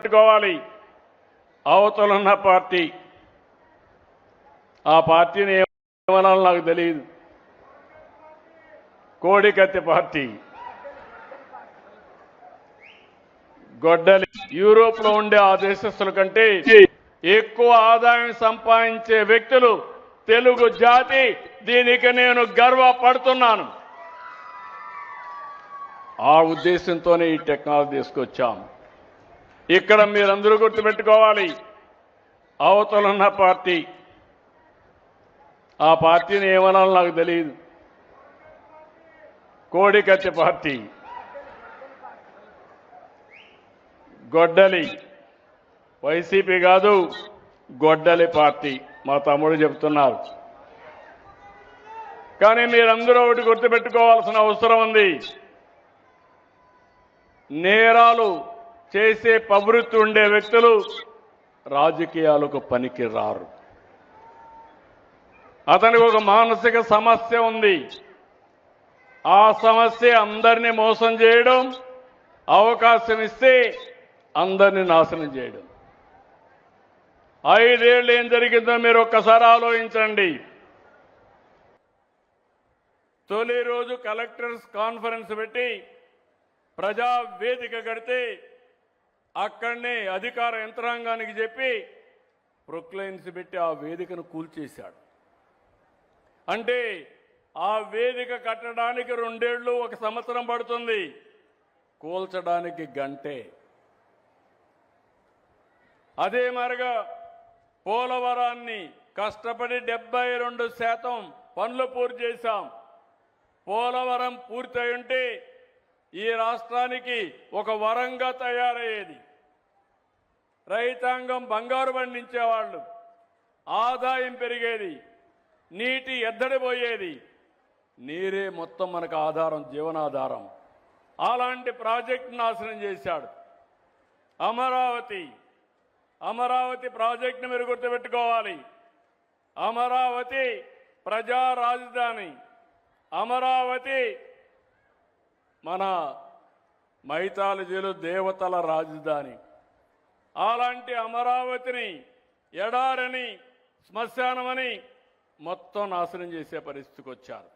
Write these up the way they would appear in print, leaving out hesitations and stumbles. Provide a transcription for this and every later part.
పెట్టుకోవాలి. అవతలున్న పార్టీ ఆ పార్టీని ఏమనాలో నాకు తెలియదు. కోడికత్తి పార్టీ, గొడ్డలి. యూరోప్లో ఉండే ఆ దేశస్తుల కంటే ఎక్కువ ఆదాయం సంపాదించే వ్యక్తులు తెలుగు జాతి. దీనికి నేను గర్వపడుతున్నాను. ఆ ఉద్దేశంతోనే ఈ టెక్నాలజీ తీసుకొచ్చాం. ఇక్కడ మీరందరూ గుర్తుపెట్టుకోవాలి. అవతలున్న పార్టీ ఆ పార్టీని ఏమనాలో నాకు తెలియదు. కోడికత్తి పార్టీ, గొడ్డలి. వైసీపీ కాదు, గొడ్డలి పార్టీ. మా తమ్ముడు చెప్తున్నారు. కానీ మీరందరూ ఒకటి గుర్తుపెట్టుకోవాల్సిన అవసరం ఉంది. నేరాలు చేసే ప్రవృత్తి ఉండే వ్యక్తులు రాజకీయాలకు పనికి రారు. అతనికి ఒక మానసిక సమస్య ఉంది. ఆ సమస్య అందరినీ మోసం చేయడం, అవకాశం ఇస్తే అందరినీ నాశనం చేయడం. 5 ఏళ్ళు ఏం జరిగిందో మీరు ఒక్కసారి ఆలోచించండి. తొలి రోజు కలెక్టర్స్ కాన్ఫరెన్స్ పెట్టి ప్రజా వేదిక కడితే అక్కడనే అధికార యంత్రాంగానికి చెప్పి ప్రొక్లైన్స్ పెట్టి ఆ వేదికను కూల్చేశాడు. అంటే ఆ వేదిక కట్టడానికి 2 ఏళ్ళు 1 సంవత్సరం పడుతుంది, కూల్చడానికి గంటే. అదే మరిగా పోలవరాన్ని కష్టపడి 72% పనులు పూర్తి చేశాం. పోలవరం పూర్తయి ఉంటే ఈ రాష్ట్రానికి ఒక వరంగా తయారయ్యేది. రైతాంగం బంగారు పండించేవాళ్ళు, ఆదాయం పెరిగేది, నీటి ఎద్దడిపోయేది. నీరే మొత్తం మనకు ఆధారం, జీవనాధారం. అలాంటి ప్రాజెక్టు నాశనం చేశాడు. అమరావతి ప్రాజెక్టును మీరు గుర్తుపెట్టుకోవాలి. అమరావతి ప్రజా రాజధాని. అమరావతి మన మైథాలజీలో దేవతల రాజధాని. అలాంటి అమరావతిని ఎడారని, శ్మశానమని మొత్తం నాశనం చేసే పరిస్థితికి వచ్చారు.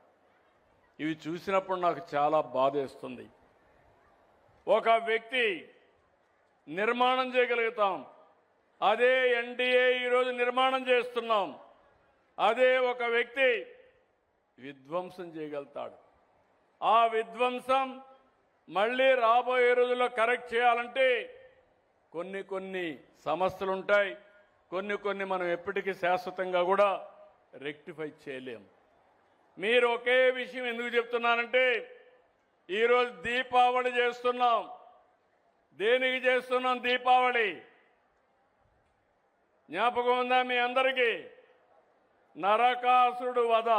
ఇవి చూసినప్పుడు నాకు చాలా బాధేస్తుంది. ఒక వ్యక్తి నిర్మాణం చేయగలుగుతాం, అదే ఎన్డీఏ ఈరోజు నిర్మాణం చేస్తున్నాం. అదే ఒక వ్యక్తి విధ్వంసం చేయగలుగుతాడు. ఆ విధ్వంసం మళ్ళీ రాబోయే రోజుల్లో కరెక్ట్ చేయాలంటే కొన్ని సమస్యలు ఉంటాయి. కొన్ని మనం ఎప్పటికీ శాశ్వతంగా కూడా రెక్టిఫై చేయలేం. మీరు ఒకే విషయం ఎందుకు చెప్తున్నానంటే, ఈరోజు దీపావళి చేస్తున్నాం. దేనికి చేస్తున్నాం దీపావళి? జ్ఞాపకం ఉందా మీ అందరికీ? నరకాసురుడు వధ.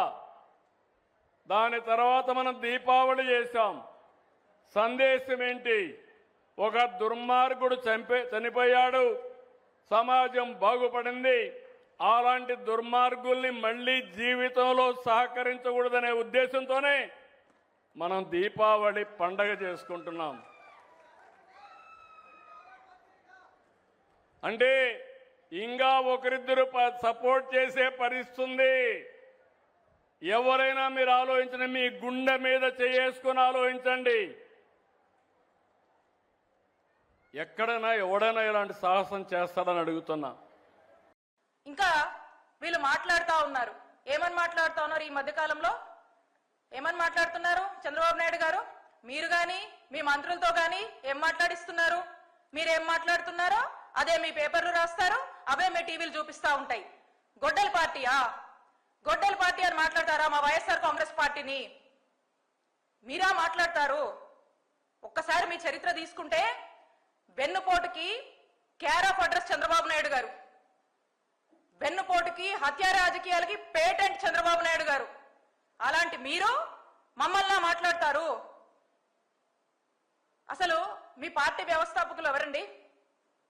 దాని తర్వాత మనం దీపావళి చేశాం. సందేశం ఏంటి? ఒక దుర్మార్గుడు చనిపోయాడు, సమాజం బాగుపడింది. అలాంటి దుర్మార్గుల్ని మళ్ళీ జీవితంలో సహకరించకూడదనే ఉద్దేశంతోనే మనం దీపావళి పండగ చేసుకుంటున్నాం. అంటే ఇంకా ఒకరిద్దరు సపోర్ట్ చేసే పరిస్థితి. ఎవరైనా మీరు ఆలోచించండి, మీ గుండె మీద చేసుకొని ఆలోచించండి. ఎక్కడైనా ఎవడైనా ఇలాంటి సాహసం చేస్తాడని అడుగుతున్నా. ఇంకా వీళ్ళు మాట్లాడుతూ ఉన్నారు. ఏమని మాట్లాడుతూ ఉన్నారు? ఈ మధ్యకాలంలో ఏమని మాట్లాడుతున్నారు? చంద్రబాబు నాయుడు గారు, మీరు కానీ మీ మంత్రులతో కానీ ఏం మాట్లాడిస్తున్నారు? మీరేం మాట్లాడుతున్నారో అదే మీ పేపర్లు రాస్తారు, అవే మీ టీవీలు చూపిస్తూ ఉంటాయి. గొడ్డలి పార్టీయా? గొడ్డలి పార్టీ అని మాట్లాడతారా మా వైఎస్ఆర్ కాంగ్రెస్ పార్టీని? మీరా మాట్లాడతారు? ఒక్కసారి మీ చరిత్ర తీసుకుంటే వెన్నుపోటుకి care of address Chandrababu Naidu గారు, వెన్నుపోటుకి హత్య రాజకీయాలకి పేటెంట్ చంద్రబాబు నాయుడు గారు. అలాంటి మీరు మమ్మల్ని మాట్లాడతారు? అసలు మీ పార్టీ వ్యవస్థాపకులు ఎవరండి?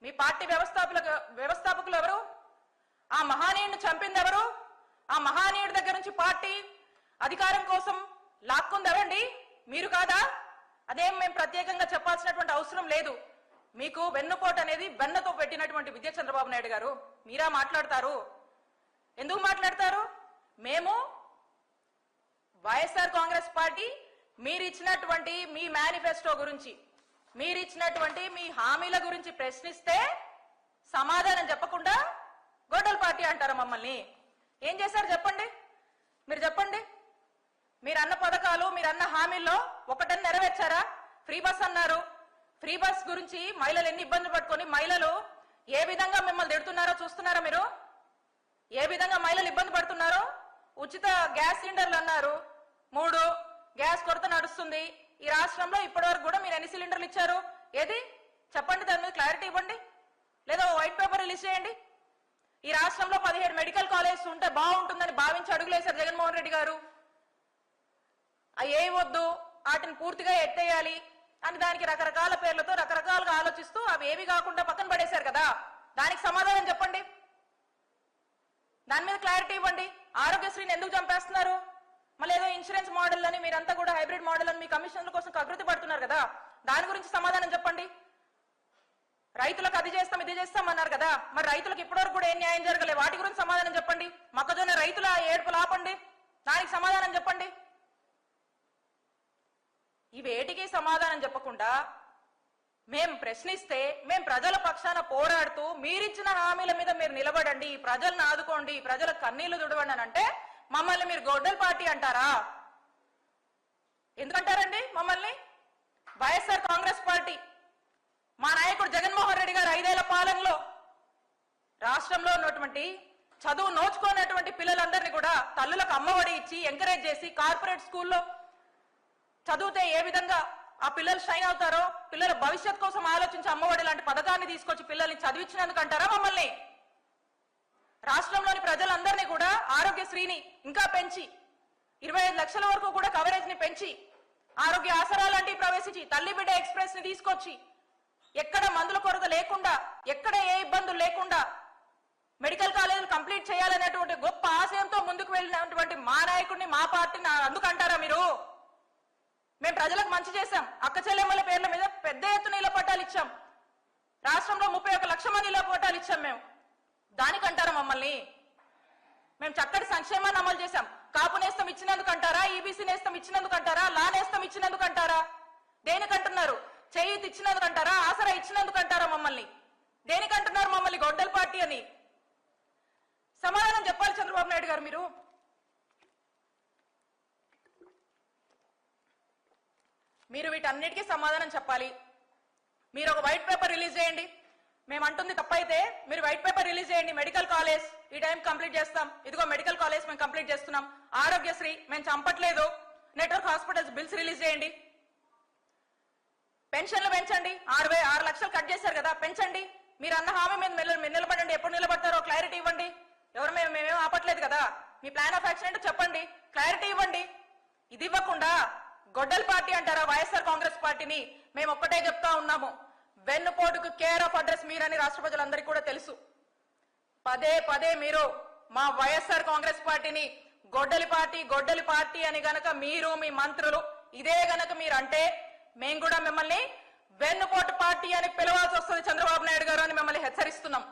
మీ పార్టీ వ్యవస్థాపకులు ఎవరు? ఆ మహానీయుడిని చంపింది ఎవరు? ఆ మహానీయుడి దగ్గర నుంచి పార్టీ అధికారం కోసం లాక్కుంది ఎవరండి? మీరు కాదా? అదేం మేము ప్రత్యేకంగా చెప్పాల్సినటువంటి అవసరం లేదు. మీకు వెన్నుపోటు అనేది వెన్నతో పెట్టినటువంటి విద్య చంద్రబాబు నాయుడు గారు. మీరా మాట్లాడతారు? ఎందుకు మాట్లాడతారు? మేము వైఎస్ఆర్ కాంగ్రెస్ పార్టీ మీరు ఇచ్చినటువంటి మీ మేనిఫెస్టో గురించి, మీరు ఇచ్చినటువంటి మీ హామీల గురించి ప్రశ్నిస్తే సమాధానం చెప్పకుండా గొడ్డల పార్టీ అంటారు మమ్మల్ని. ఏం చేశారు చెప్పండి, మీరు చెప్పండి. మీరు అన్న పథకాలు, మీరు అన్న హామీల్లో ఒకటని నెరవేర్చారా? ఫ్రీ బస్ అన్నారు. ఫ్రీ బస్ గురించి మహిళలు ఎన్ని ఇబ్బందులు పట్టుకొని మహిళలు ఏ విధంగా మిమ్మల్ని తిడుతున్నారో చూస్తున్నారా మీరు? ఏ విధంగా మహిళలు ఇబ్బంది పడుతున్నారో? ఉచిత గ్యాస్ సిలిండర్లు అన్నారు, 3 గ్యాస్ కొరత నడుస్తుంది ఈ రాష్ట్రంలో. ఇప్పటి వరకు కూడా మీరు ఎన్ని సిలిండర్లు ఇచ్చారు? ఏది చెప్పండి, దాని మీద క్లారిటీ ఇవ్వండి. లేదా వైట్ పేపర్ రిలీజ్ చేయండి. ఈ రాష్ట్రంలో 17 మెడికల్ కాలేజెస్ ఉంటే బాగుంటుందని భావించి అడుగులేశారు జగన్మోహన్ రెడ్డి గారు. అవి ఏ వద్దు, వాటిని పూర్తిగా ఎత్తేయాలి అని దానికి రకరకాల పేర్లతో రకరకాలుగా ఆలోచిస్తూ అవి ఏవి కాకుండా పక్కన పడేశారు కదా. దానికి సమాధానం చెప్పండి, దాని మీద క్లారిటీ ఇవ్వండి. ఆరోగ్యశ్రీని ఎందుకు చంపేస్తున్నారు? మళ్ళీ ఏదో ఇన్సూరెన్స్ మోడల్ అని మీరంతా కూడా హైబ్రిడ్ మోడల్ అని మీ కమిషన్ల కోసం కకృతి పడుతున్నారు కదా, దాని గురించి సమాధానం చెప్పండి. రైతులకు అది చేస్తాం ఇది చేస్తాం అన్నారు కదా, మరి రైతులకు ఇప్పటివరకు కూడా ఏం న్యాయం జరగలేదు, వాటి గురించి సమాధానం చెప్పండి. మొక్కజొన్న రైతుల ఏడుపులు ఆపండి, దానికి సమాధానం చెప్పండి. ఇవేటికి సమాధానం చెప్పకుండా మేం ప్రశ్నిస్తే, మేం ప్రజల పక్షాన పోరాడుతూ మీరిచ్చిన హామీల మీద మీరు నిలబడండి, ప్రజలను ఆదుకోండి, ప్రజల కన్నీళ్లు తుడవండి అని అంటే మమ్మల్ని మీరు గొడ్డల పార్టీ అంటారా? ఎందుకంటారండి మమ్మల్ని? వైఎస్ఆర్ కాంగ్రెస్ పార్టీ, మా నాయకుడు జగన్మోహన్ రెడ్డి గారు 5 ఏళ్ల పాలనలో రాష్ట్రంలో ఉన్నటువంటి చదువు నోచుకోనటువంటి పిల్లలందరినీ కూడా తల్లులకు అమ్మఒడి ఇచ్చి ఎంకరేజ్ చేసి కార్పొరేట్ స్కూల్లో చదివితే ఏ విధంగా ఆ పిల్లలు షైన్ అవుతారో, పిల్లల భవిష్యత్ కోసం ఆలోచించి అమ్మఒడి లాంటి పథకాన్ని తీసుకొచ్చి పిల్లల్ని చదివించినందుకు అంటారా మమ్మల్ని? రాష్ట్రంలోని ప్రజలందరినీ కూడా ఆరోగ్యశ్రీని ఇంకా పెంచి 25 లక్షల వరకు కూడా కవరేజ్ ని పెంచి ఆరోగ్య ఆసరా లాంటివి ప్రవేశించి తల్లి బిడ్డ ఎక్స్ప్రెస్ ని తీసుకొచ్చి ఎక్కడ మందుల కొరత లేకుండా, ఎక్కడ ఏ ఇబ్బందులు లేకుండా మెడికల్ కాలేజీలు కంప్లీట్ చేయాలనేటువంటి గొప్ప ఆశయంతో ముందుకు వెళ్ళినటువంటి మా నాయకుడిని, మా పార్టీని అందుకంటారా మీరు? మేము ప్రజలకు మంచి చేశాం, అక్క చెల్లెమ్మల పేర్ల మీద పెద్ద ఎత్తున ఇళ్ల పట్టాలు ఇచ్చాం, రాష్ట్రంలో 31 లక్షల మంది ఇళ్ల పట్టాలు ఇచ్చాం. మేము దానికంటారా మమ్మల్ని? మేము చక్కటి సంక్షేమాన్ని అమలు చేశాం. కాపు నేస్తం ఇచ్చినందుకు అంటారా? ఈబీసీ నేస్తం ఇచ్చినందుకు అంటారా? లా నేస్తం ఇచ్చినందుకు అంటారా? దేనికంటున్నారు? చేయూతి ఇచ్చినందుకు అంటారా? ఆసరా ఇచ్చినందుకు అంటారా మమ్మల్ని? దేనికంటున్నారు మమ్మల్ని గొడ్డల పార్టీ అని? సమాధానం చెప్పాలి చంద్రబాబు నాయుడు గారు. మీరు వీటన్నిటికీ సమాధానం చెప్పాలి. మీరు ఒక వైట్ పేపర్ రిలీజ్ చేయండి. మేము అంటుంది తప్పైతే మీరు వైట్ పేపర్ రిలీజ్ చేయండి. మెడికల్ కాలేజ్ ఈ టైం కంప్లీట్ చేస్తాం, ఇదిగో మెడికల్ కాలేజ్ మేము కంప్లీట్ చేస్తున్నాం, ఆరోగ్యశ్రీ మేము చంపట్లేదు, నెట్వర్క్ హాస్పిటల్స్ బిల్స్ రిలీజ్ చేయండి. పెన్షన్లు పెంచండి, 6 లక్షలు కట్ చేశారు కదా, పెంచండి. మీరు అన్న హామీ మీద మీరు నిలబడండి. ఎప్పుడు నిలబడతారో క్లారిటీ ఇవ్వండి. మేమేం ఆపట్లేదు కదా, మీ ప్లాన్ ఆఫ్ యాక్షన్ ఏంటో చెప్పండి, క్లారిటీ ఇవ్వండి. ఇది ఇవ్వకుండా గొడ్డల పార్టీ అంటారా వైఎస్ఆర్ కాంగ్రెస్ పార్టీని? మేము ఒక్కటే చెప్తా ఉన్నాము, వెన్నుపోటుకు కేర్ ఆఫ్ అడ్రస్ మీరని రాష్ట్ర ప్రజలందరికీ కూడా తెలుసు. పదే మీరు మా వైఎస్ఆర్ కాంగ్రెస్ పార్టీని గొడ్డలి పార్టీ అని గనక మీరు మీ మంత్రులు ఇదే గనక మీరు అంటే మేము కూడా మిమ్మల్ని వెన్నుపోటు పార్టీ అని పిలవాల్సి వస్తుంది చంద్రబాబు నాయుడు గారు అని మిమ్మల్ని హెచ్చరిస్తున్నాం.